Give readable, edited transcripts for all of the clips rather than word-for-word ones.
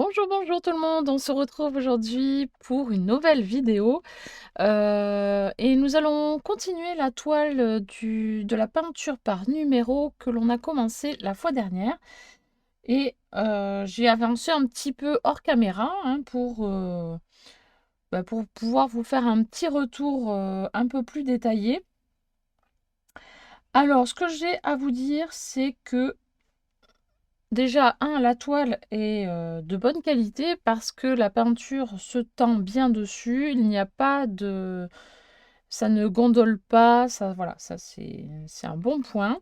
Bonjour, bonjour tout le monde, on se retrouve aujourd'hui pour une nouvelle vidéo et nous allons continuer la toile de la peinture par numéro que l'on a commencé la fois dernière et j'ai avancé un petit peu hors caméra hein, pour pouvoir vous faire un petit retour un peu plus détaillé. Alors ce que j'ai à vous dire c'est que déjà, la toile est de bonne qualité parce que la peinture se tend bien dessus. Il n'y a pas de... Ça ne gondole pas. Ça, voilà, ça c'est un bon point.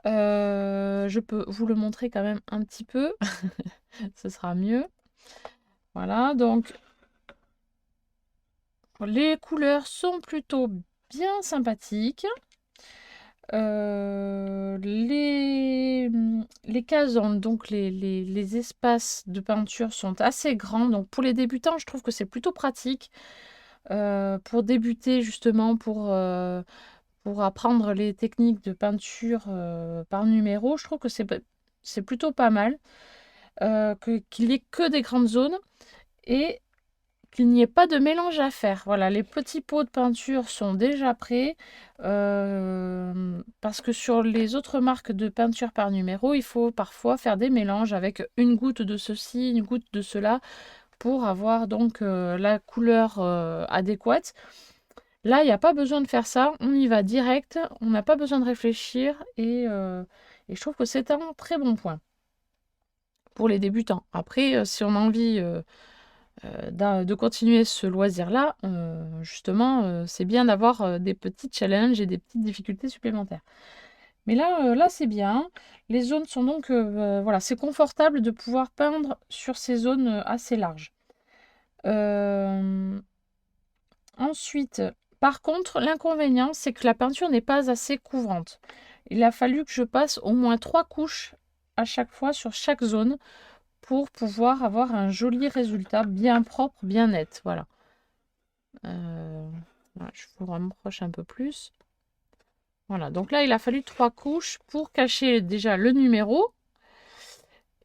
Je peux vous le montrer quand même un petit peu. Ce sera mieux. Voilà, donc les couleurs sont plutôt bien sympathiques. Les cases, donc les espaces de peinture sont assez grands. Donc pour les débutants, je trouve que c'est plutôt pratique. Pour débuter justement, pour apprendre les techniques de peinture par numéro, je trouve que c'est plutôt pas mal. Qu'il n'y ait que des grandes zones. Et qu'il n'y ait pas de mélange à faire. Voilà, les petits pots de peinture sont déjà prêts. Parce que sur les autres marques de peinture par numéro, il faut parfois faire des mélanges avec une goutte de ceci, une goutte de cela, pour avoir donc la couleur adéquate. Là, il n'y a pas besoin de faire ça, on y va direct, on n'a pas besoin de réfléchir et je trouve que c'est un très bon point pour les débutants. Après, si on a envie de continuer ce loisir-là, justement, c'est bien d'avoir des petits challenges et des petites difficultés supplémentaires. Mais là c'est bien. Les zones sont donc, voilà, c'est confortable de pouvoir peindre sur ces zones assez larges. Ensuite, par contre, l'inconvénient, c'est que la peinture n'est pas assez couvrante. Il a fallu que je passe au moins 3 couches à chaque fois sur chaque zone pour pouvoir avoir un joli résultat bien propre, bien net. Voilà. Voilà, je vous rapproche un peu plus. Voilà, donc là, il a fallu 3 couches pour cacher déjà le numéro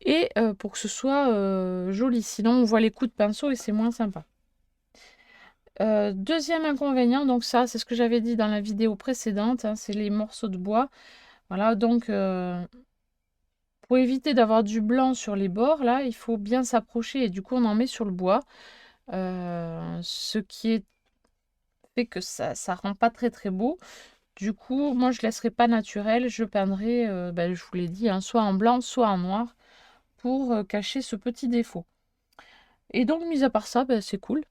et pour que ce soit joli. Sinon, on voit les coups de pinceau et c'est moins sympa. Deuxième inconvénient, donc ça, c'est ce que j'avais dit dans la vidéo précédente, hein, c'est les morceaux de bois. Voilà, donc pour éviter d'avoir du blanc sur les bords, là, il faut bien s'approcher et du coup, on en met sur le bois. Ce qui est fait que ça rend pas très très beau. Du coup, moi, je ne laisserai pas naturel. Je peindrai, je vous l'ai dit, hein, soit en blanc, soit en noir, pour cacher ce petit défaut. Et donc, mis à part ça, c'est cool.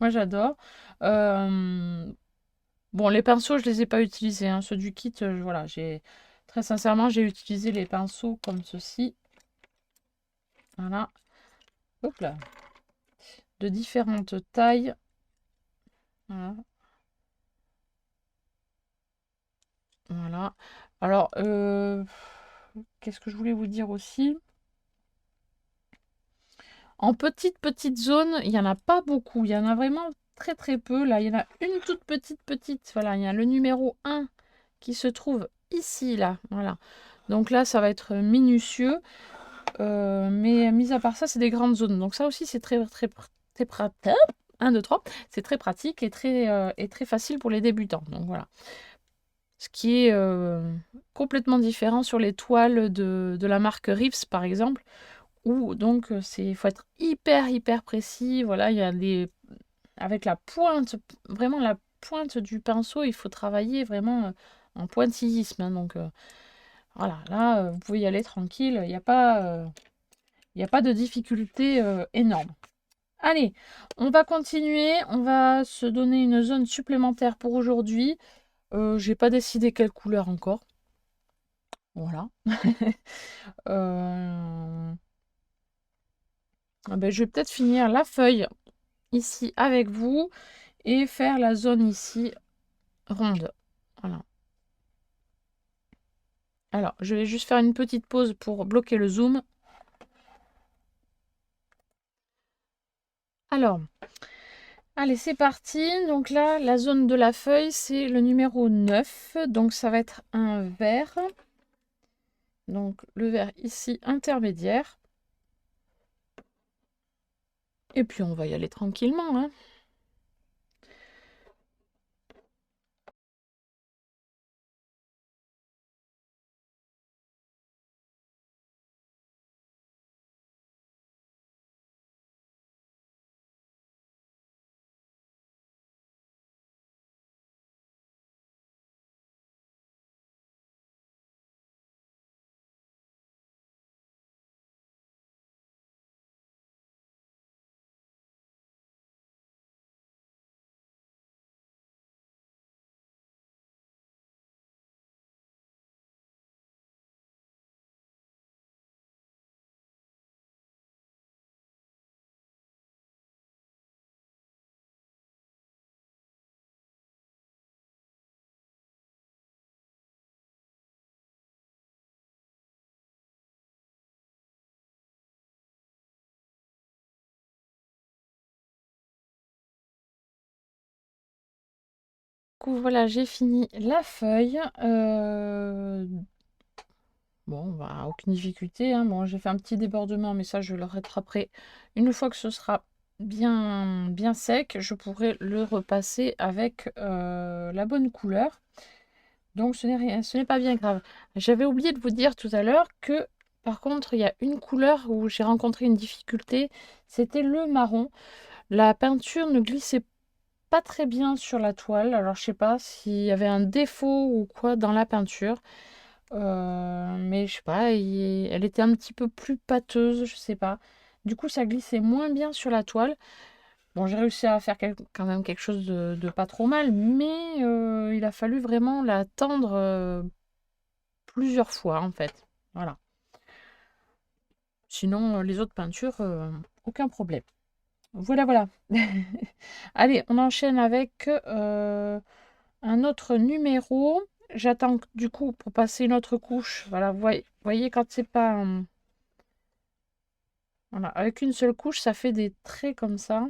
Moi, j'adore. Bon, les pinceaux, je ne les ai pas utilisés, hein. Ceux du kit, voilà, très sincèrement, j'ai utilisé les pinceaux comme ceci. Voilà. Hop là. De différentes tailles. Voilà. Voilà. Alors, qu'est-ce que je voulais vous dire aussi? En petite zone, il n'y en a pas beaucoup. Il y en a vraiment très très peu. Là, il y en a une toute petite. Voilà, il y a le numéro 1 qui se trouve ici, là. Voilà. Donc là, ça va être minutieux. Mais mis à part ça, c'est des grandes zones. Donc ça aussi, c'est très pratique. 1, 2, 3. C'est très pratique et très facile pour les débutants. Donc voilà. Ce qui est complètement différent sur les toiles de la marque Reeves, par exemple, où donc il faut être hyper précis. Voilà, il y a avec la pointe, vraiment la pointe du pinceau, il faut travailler vraiment en pointillisme, hein. Donc voilà, là vous pouvez y aller tranquille, il n'y a pas de difficulté énorme. Allez, on va continuer, on va se donner une zone supplémentaire pour aujourd'hui. J'ai pas décidé quelle couleur encore. Voilà. Euh, je vais peut-être finir la feuille ici avec vous et faire la zone ici ronde. Voilà. Alors, je vais juste faire une petite pause pour bloquer le zoom. Alors, allez, c'est parti. Donc là, la zone de la feuille, c'est le numéro 9. Donc, ça va être un vert. Donc, le vert ici intermédiaire. Et puis on va y aller tranquillement, hein. Du coup, voilà, j'ai fini la feuille. Bon, bah, aucune difficulté, hein. Bon, j'ai fait un petit débordement, mais ça, je le rattraperai une fois que ce sera bien sec. Je pourrai le repasser avec la bonne couleur. Donc, ce n'est pas bien grave. J'avais oublié de vous dire tout à l'heure que, par contre, il y a une couleur où j'ai rencontré une difficulté. C'était le marron. La peinture ne glissait pas très bien sur la toile. Alors, je sais pas s'il y avait un défaut ou quoi dans la peinture. Mais je sais pas, elle était un petit peu plus pâteuse, je sais pas. Du coup, ça glissait moins bien sur la toile. Bon, j'ai réussi à faire quand même quelque chose de pas trop mal, mais il a fallu vraiment la tendre plusieurs fois, en fait. Voilà. Sinon, les autres peintures, aucun problème. Voilà, voilà. Allez, on enchaîne avec un autre numéro. J'attends du coup pour passer une autre couche. Voilà, vous voyez quand c'est pas... voilà, avec une seule couche, ça fait des traits comme ça.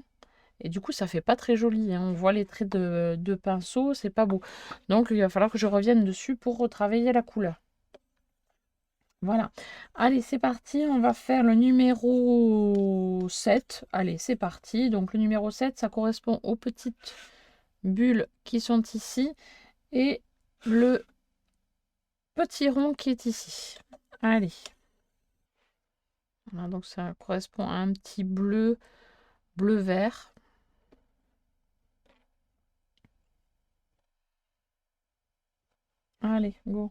Et du coup, ça fait pas très joli, hein. On voit les traits de pinceau, c'est pas beau. Donc, il va falloir que je revienne dessus pour retravailler la couleur. Voilà. Allez, c'est parti. On va faire le numéro 7. Allez, c'est parti. Donc, le numéro 7, ça correspond aux petites bulles qui sont ici. Et le petit rond qui est ici. Allez. Voilà, donc ça correspond à un petit bleu-vert. Allez, go.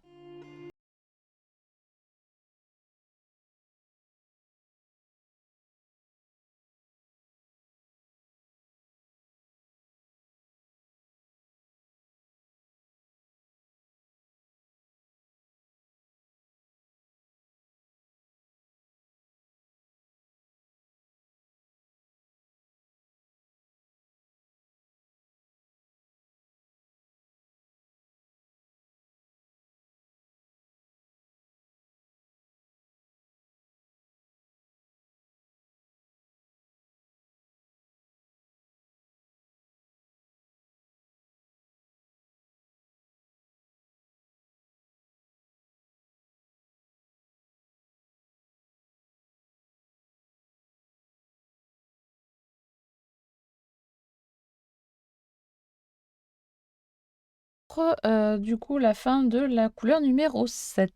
Du coup, la fin de la couleur numéro 7.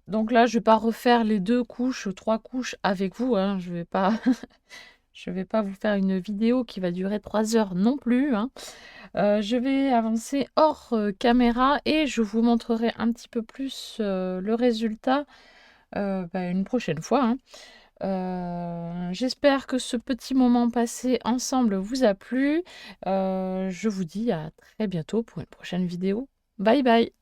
Donc là, je vais pas refaire les 2 couches, 3 couches avec vous, hein. Je vais pas je vais pas vous faire une vidéo qui va durer 3 heures non plus, hein. Je vais avancer hors caméra et je vous montrerai un petit peu plus le résultat une prochaine fois, hein. J'espère que ce petit moment passé ensemble vous a plu. Je vous dis à très bientôt pour une prochaine vidéo. Bye bye.